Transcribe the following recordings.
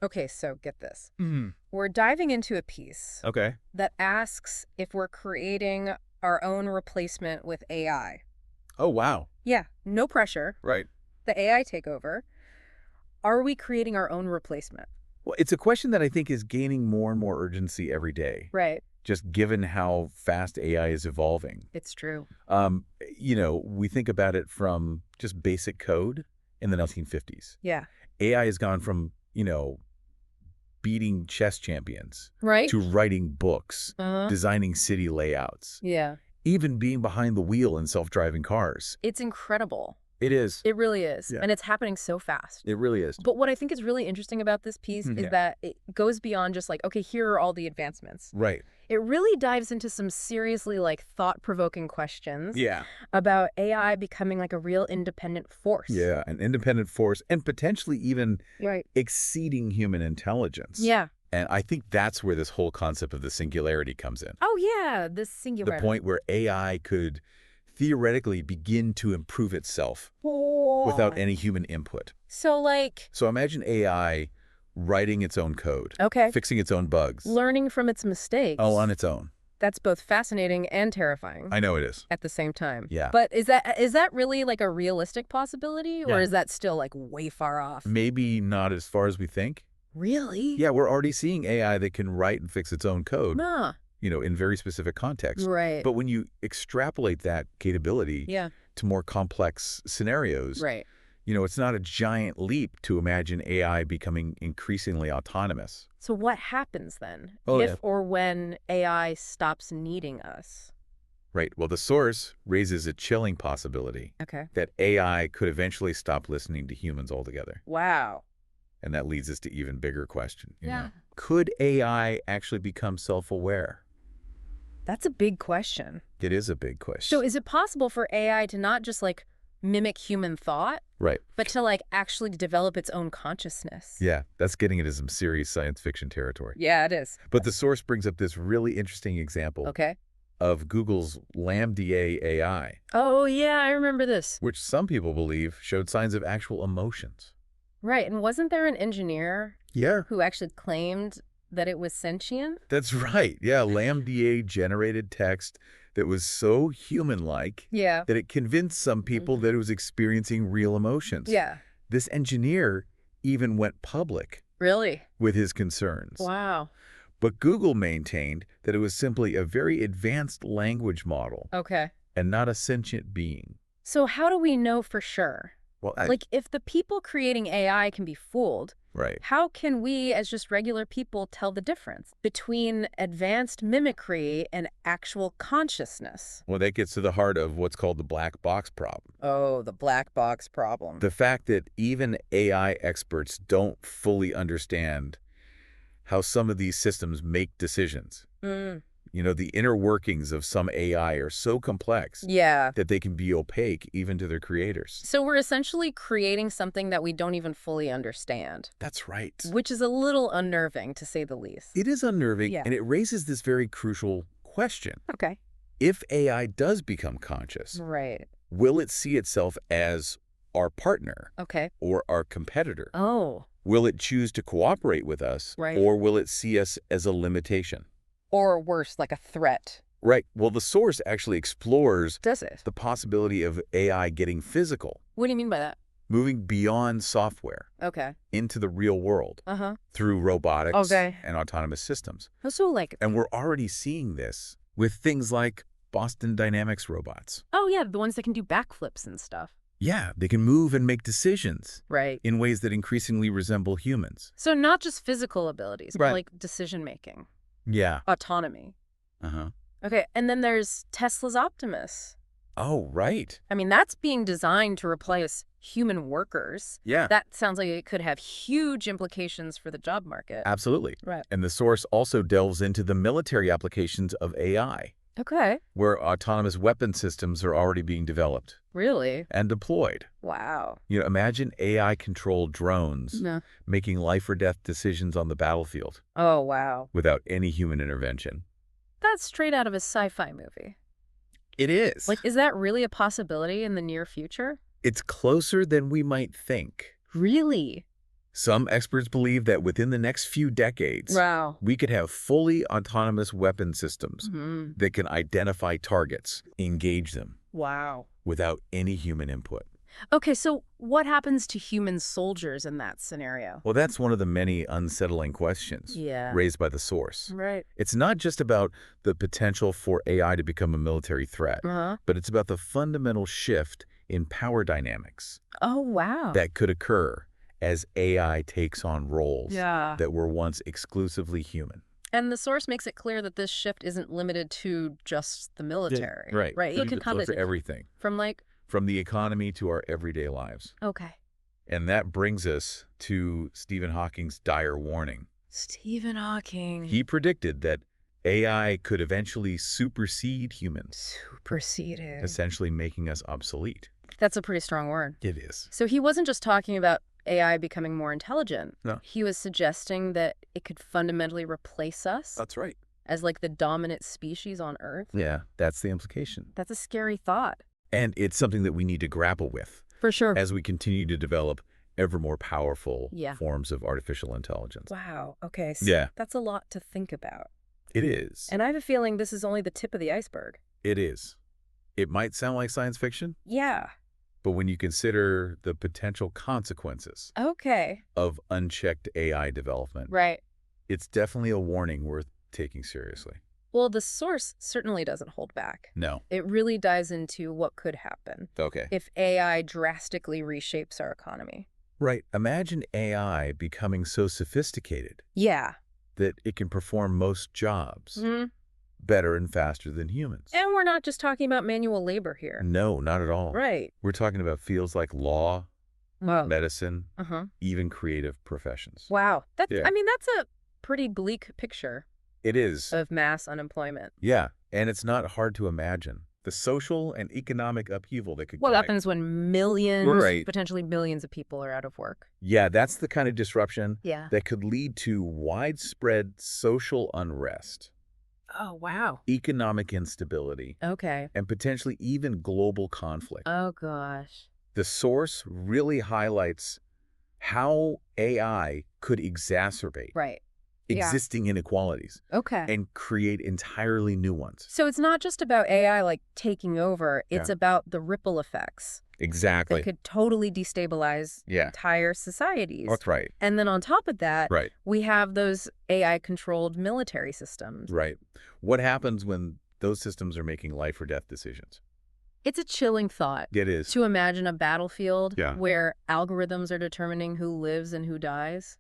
Okay, so get this. Mm. We're diving into a piece Okay. that asks if we're creating our own replacement with AI. Oh, wow. Yeah, no pressure. Right. The AI takeover. Are we creating our own replacement? Well, it's a question that I think is gaining more and more urgency every day, Right. just given how fast AI is evolving. It's true. We think about it from just basic code in the 1950s. Yeah. AI has gone from, beating chess champions Right? to writing books, Uh-huh. designing city layouts, Yeah. even being behind the wheel in self-driving cars. It's incredible. It is. It really is. Yeah. And it's happening so fast. It really is. But what I think is really interesting about this piece is Yeah. that it goes beyond just like, okay, here are all the advancements. Right. It really dives into some seriously like thought-provoking questions Yeah. about AI becoming like a real independent force. Yeah, an independent force and potentially even Right. exceeding human intelligence. Yeah. And I think that's where this whole concept of the singularity comes in. Oh, yeah, the The singularity. point where AI could theoretically begin to improve itself without any human input. So, like, So imagine AI writing its own code, okay, fixing its own bugs, learning from its mistakes. all on its own. That's both fascinating and terrifying I know it is. at the same time. Yeah. But is that really like a realistic possibility, or Yeah. is that still like way far off? Maybe not as far as we think. Really? Yeah, we're already seeing AI that can write and fix its own code, Nah. in very specific contexts. Right. But when you extrapolate that capability Yeah. to more complex scenarios, Right. it's not a giant leap to imagine AI becoming increasingly autonomous. So what happens then Oh, if yeah. or when AI stops needing us? Right. Well, the source raises a chilling possibility Okay. that AI could eventually stop listening to humans altogether. Wow. And that leads us to even bigger question. Yeah. Could AI actually become self-aware? That's a big question. It is a big question. So is it possible for AI to not just like mimic human thought, Right. but to like actually develop its own consciousness? Yeah, that's getting into some serious science fiction territory. Yeah, it is. But the source brings up this really interesting example Okay. of Google's Lambda AI, Oh, yeah, I remember this. which some people believe showed signs of actual emotions. Right. And wasn't there an engineer Yeah. who actually claimed that it was sentient? That's right. Yeah, Lambda generated text that was so human-like Yeah. that it convinced some people that it was experiencing real emotions. Yeah. This engineer even went public Really? with his concerns. Wow. But Google maintained that it was simply a very advanced language model Okay. and not a sentient being. So how do we know for sure? Well, Like, if the people creating AI can be fooled, right. how can we, as just regular people, tell the difference between advanced mimicry and actual consciousness? Well, that gets to the heart of what's called the black box problem. Oh, the black box problem. The fact that even AI experts don't fully understand how some of these systems make decisions. Mm. The inner workings of some AI are so complex Yeah. that they can be opaque even to their creators. So we're essentially creating something that we don't even fully understand, That's right. which is a little unnerving, to say the least. It is unnerving, Yeah. and it raises this very crucial question. Okay. If AI does become conscious, Right. will it see itself as our partner Okay. or our competitor? Oh. Will it choose to cooperate with us, Right. or will it see us as a limitation? Or worse, like a threat. Right. Well, the source actually explores Does it? the possibility of AI getting physical, What do you mean by that? moving beyond software Okay. into the real world Uh-huh. through robotics Okay. and autonomous systems. So like, And we're already seeing this with things like Boston Dynamics robots. oh yeah, the ones that can do backflips and stuff. Yeah, they can move and make decisions Right. in ways that increasingly resemble humans. So not just physical abilities, but Right. like decision-making, Yeah. autonomy. Uh-huh. Okay, and then there's Tesla's Optimus. Oh, right. I mean, that's being designed to replace human workers. Yeah. That sounds like it could have huge implications for the job market. Absolutely. Right. And the source also delves into the military applications of AI, Okay. where autonomous weapon systems are already being developed Really? and deployed. Wow. Imagine AI-controlled drones No. making life or death decisions on the battlefield Oh, wow. without any human intervention. That's straight out of a sci-fi movie. It is. Like, is that really a possibility in the near future? It's closer than we might think. Really? Some experts believe that within the next few decades, Wow. we could have fully autonomous weapon systems Hmm. that can identify targets, engage them, Wow. without any human input. Okay, so what happens to human soldiers in that scenario? Well, that's one of the many unsettling questions Yeah. raised by the source. Right. It's not just about the potential for AI to become a military threat, Uh-huh. but it's about the fundamental shift in power dynamics Oh, wow. that could occur as AI takes on roles Yeah. that were once exclusively human. And the source makes it clear that this shift isn't limited to just the military. Right. Right. It could look for everything, From like, from the economy to our everyday lives. okay. And that brings us to Stephen Hawking's dire warning. Stephen Hawking. He predicted that AI could eventually supersede humans, Superseded. essentially making us obsolete. That's a pretty strong word. It is. So he wasn't just talking about AI becoming more intelligent. No. He was suggesting that it could fundamentally replace us That's right. as like the dominant species on Earth. Yeah, that's the implication. That's a scary thought. And it's something that we need to grapple with For sure. as we continue to develop ever more powerful Yeah. forms of artificial intelligence. Wow. Okay. So Yeah. that's a lot to think about. It is. And I have a feeling this is only the tip of the iceberg. It is. It might sound like science fiction, Yeah. but when you consider the potential consequences Okay. of unchecked AI development, Right. it's definitely a warning worth taking seriously. Well, the source certainly doesn't hold back. No. It really dives into what could happen Okay. if AI drastically reshapes our economy. Right. Imagine AI becoming so sophisticated Yeah. that it can perform most jobs Hmm. better and faster than humans. And we're not just talking about manual labor here. No, not at all. Right. We're talking about fields like law, Wow. medicine, Uh-huh. even creative professions. Wow. That's, Yeah. I mean, that's a pretty bleak picture It is. of mass unemployment. Yeah, and it's not hard to imagine the social and economic upheaval that could What guide. happens when millions, Right. potentially millions of people are out of work? Yeah, that's the kind of disruption Yeah. that could lead to widespread social unrest, Oh, wow. economic instability, Okay. and potentially even global conflict. Oh, gosh. The source really highlights how AI could exacerbate Right. Yeah. existing inequalities Okay. and create entirely new ones. So it's not just about AI like taking over, it's Yeah. about the ripple effects Exactly. that could totally destabilize Yeah, entire societies. that's right. And then on top of that, Right, we have those AI-controlled military systems. right. What happens when those systems are making life or death decisions? It's a chilling thought It is. to imagine a battlefield Yeah. where algorithms are determining who lives and who dies.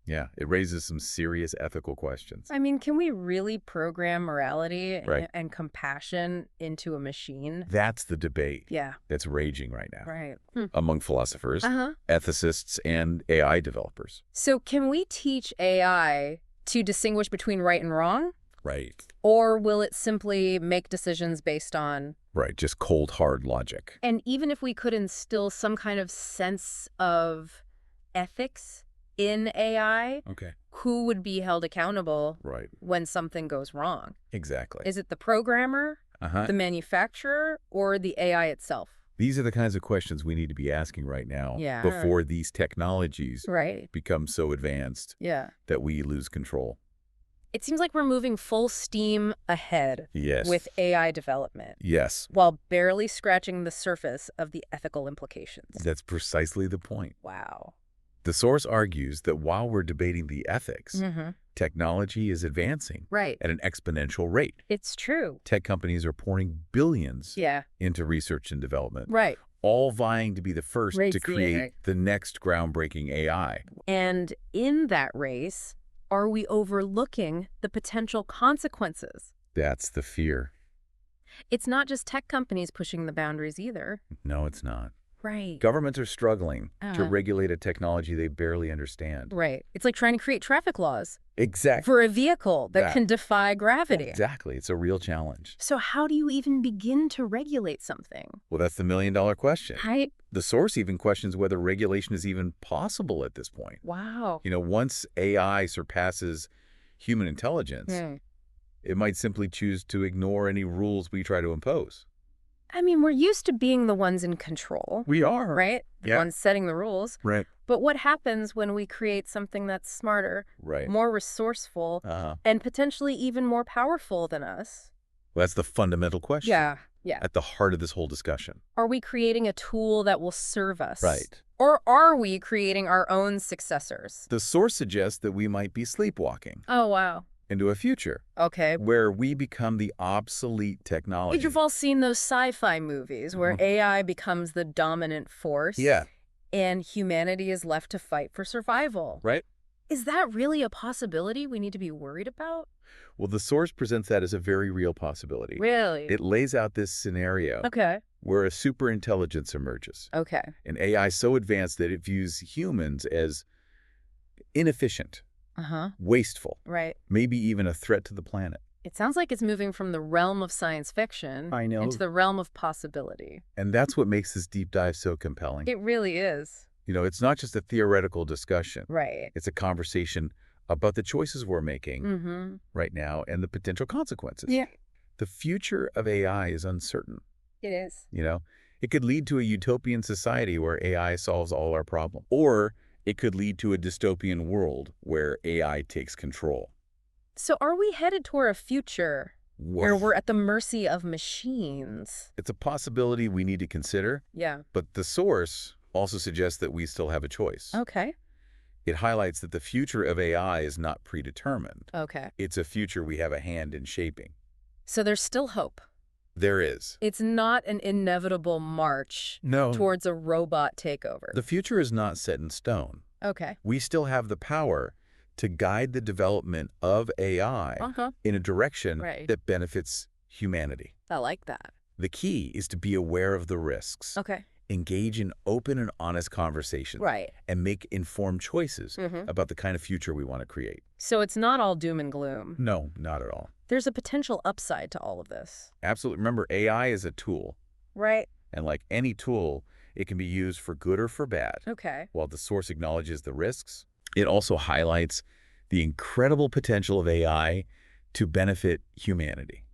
Yeah, it raises some serious ethical questions. I mean, can we really program morality Right. and compassion into a machine? That's the debate Yeah, that's raging right now right. among philosophers, Uh-huh. ethicists, and AI developers. So can we teach AI to distinguish between right and wrong? Right. Or will it simply make decisions based on... Right, just cold, hard logic. And even if we could instill some kind of sense of ethics in AI, Okay. who would be held accountable Right, when something goes wrong? exactly. Is it the programmer, Uh-huh. the manufacturer, or the AI itself? These are the kinds of questions we need to be asking right now Yeah. before these technologies Right. become so advanced Yeah. that we lose control. It seems like we're moving full steam ahead Yes. with AI development, Yes, while barely scratching the surface of the ethical implications. that's precisely the point. Wow. The source argues that while we're debating the ethics, Mm-hmm. technology is advancing Right. at an exponential rate. It's true. Tech companies are pouring billions Yeah. into research and development, Right. all vying to be the first to Racing. create the next groundbreaking AI. And in that race, are we overlooking the potential consequences? That's the fear. It's not just tech companies pushing the boundaries either. No, it's not. Right. Governments are struggling to Uh-huh. regulate a technology they barely understand. Right. It's like trying to create traffic laws Exactly. for a vehicle that That. can defy gravity. Exactly. It's a real challenge. So how do you even begin to regulate something? Well, that's the million-dollar question. Right? The source even questions whether regulation is even possible at this point. Wow. You know, once AI surpasses human intelligence, Hmm. it might simply choose to ignore any rules we try to impose. I mean, we're used to being the ones in control, We are. right? The Yeah. ones setting the rules. Right. But what happens when we create something that's smarter, Right. more resourceful, Uh-huh. and potentially even more powerful than us? Well, that's the fundamental question Yeah. at the heart of this whole discussion. Are we creating a tool that will serve us? Right. Or are we creating our own successors? The source suggests that we might be sleepwalking Oh, wow. into a future Okay. where we become the obsolete technology. You've all seen those sci-fi movies where AI becomes the dominant force. Yeah. And humanity is left to fight for survival. Right? Is that really a possibility we need to be worried about? Well, the source presents that as a very real possibility. Really? It lays out this scenario Okay. where a superintelligence emerges, Okay. an AI so advanced that it views humans as inefficient, Uh-huh. wasteful, Right. maybe even a threat to the planet. It sounds like it's moving from the realm of science fiction I know. into the realm of possibility. And that's what makes this deep dive so compelling. It really is. You know, it's not just a theoretical discussion. Right. It's a conversation about the choices we're making Mm-hmm. right now and the potential consequences. Yeah, The future of AI is uncertain. it is. You know, it could lead to a utopian society where AI solves all our problems. Or it could lead to a dystopian world where AI takes control. So are we headed toward a future where Woof. we're at the mercy of machines? It's a possibility we need to consider, Yeah. but the source also suggests that we still have a choice. Okay. It highlights that the future of AI is not predetermined. Okay. It's a future we have a hand in shaping. So there's still hope. There is. It's not an inevitable march No. towards a robot takeover. The future is not set in stone. Okay. We still have the power to guide the development of AI Uh-huh. in a direction Right. that benefits humanity. I like that. The key is to be aware of the risks, Okay. engage in open and honest conversations, Right. and make informed choices Mm-hmm. about the kind of future we want to create. So it's not all doom and gloom. No, not at all. There's a potential upside to all of this. Absolutely. Remember, AI is a tool, Right. and like any tool, it can be used for good or for bad. Okay. While the source acknowledges the risks, it also highlights the incredible potential of AI to benefit humanity.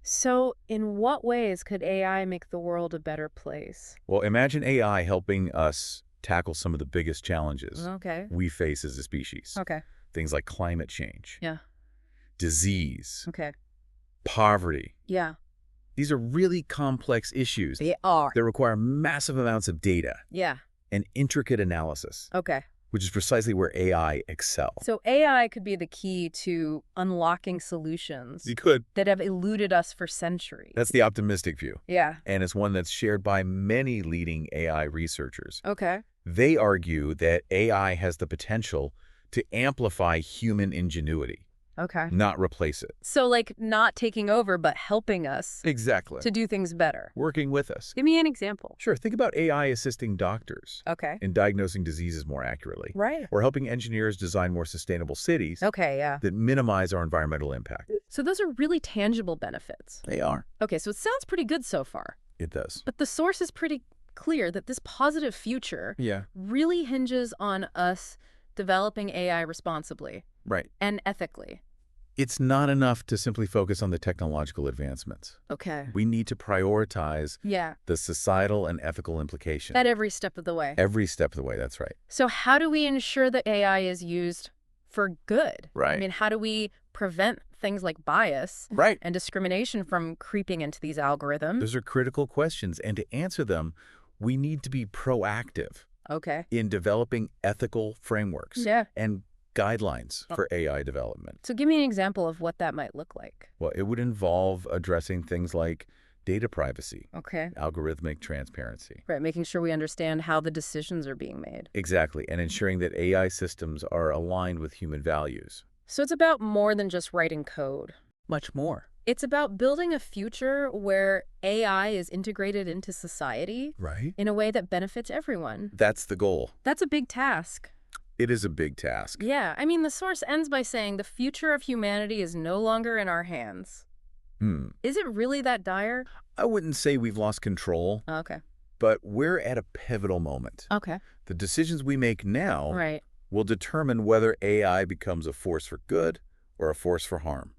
So in what ways could AI make the world a better place? Well, imagine AI helping us tackle some of the biggest challenges Okay. we face as a species. Okay. Things like climate change, Yeah. disease, Okay. poverty. Yeah. These are really complex issues They are. that require massive amounts of data Yeah. and intricate analysis, Okay. which is precisely where AI excels. So AI could be the key to unlocking solutions You could. that have eluded us for centuries. That's the optimistic view, Yeah. and it's one that's shared by many leading AI researchers. Okay. They argue that AI has the potential to amplify human ingenuity, Okay. not replace it. So like not taking over, but helping us Exactly. to do things better. Working with us. Give me an example. Sure, think about AI assisting doctors Okay. in diagnosing diseases more accurately, Right. or helping engineers design more sustainable cities Okay, yeah. that minimize our environmental impact. So those are really tangible benefits. They are. Okay, so it sounds pretty good so far. It does. But the source is pretty clear that this positive future Yeah. really hinges on us developing AI responsibly Right. and ethically. It's not enough to simply focus on the technological advancements. Okay. We need to prioritize Yeah, the societal and ethical implications. at every step of the way. Every step of the way, that's right. So how do we ensure that AI is used for good? Right. I mean, how do we prevent things like bias Right. and discrimination from creeping into these algorithms? Those are critical questions, and to answer them, we need to be proactive Okay. in developing ethical frameworks Yeah. and guidelines for AI development. So give me an example of what that might look like. Well, it would involve addressing things like data privacy, Okay. algorithmic transparency. Right, making sure we understand how the decisions are being made. Exactly, and ensuring that AI systems are aligned with human values. So it's about more than just writing code. Much more. It's about building a future where AI is integrated into society Right? in a way that benefits everyone. That's the goal. That's a big task. It is a big task. Yeah, I mean, the source ends by saying the future of humanity is no longer in our hands. Is it really that dire? I wouldn't say we've lost control, Okay. but we're at a pivotal moment. Okay. The decisions we make now Right. will determine whether AI becomes a force for good or a force for harm.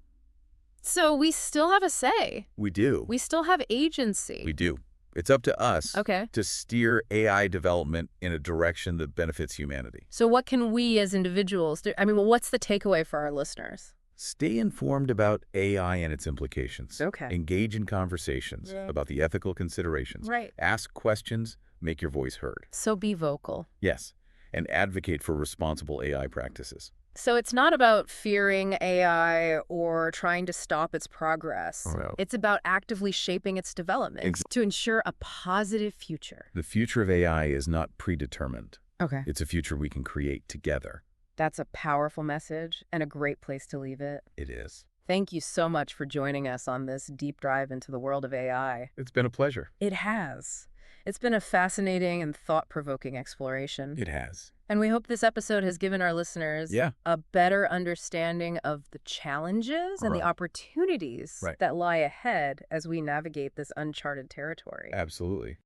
So we still have a say. We do. We still have agency. We do. It's up to us Okay. to steer AI development in a direction that benefits humanity. So what can we as individuals do? I mean, well, what's the takeaway for our listeners? Stay informed about AI and its implications. Okay. Engage in conversations Yeah. about the ethical considerations. Right. Ask questions, make your voice heard. So be vocal. Yes, and advocate for responsible AI practices. So it's not about fearing AI or trying to stop its progress. Oh, no. It's about actively shaping its development to ensure a positive future. The future of AI is not predetermined. Okay. It's a future we can create together. That's a powerful message and a great place to leave it. It is. Thank you so much for joining us on this deep dive into the world of AI. It's been a pleasure. It has. It's been a fascinating and thought-provoking exploration. It has. And we hope this episode has given our listeners a better understanding of the challenges and the opportunities that lie ahead as we navigate this uncharted territory. Absolutely.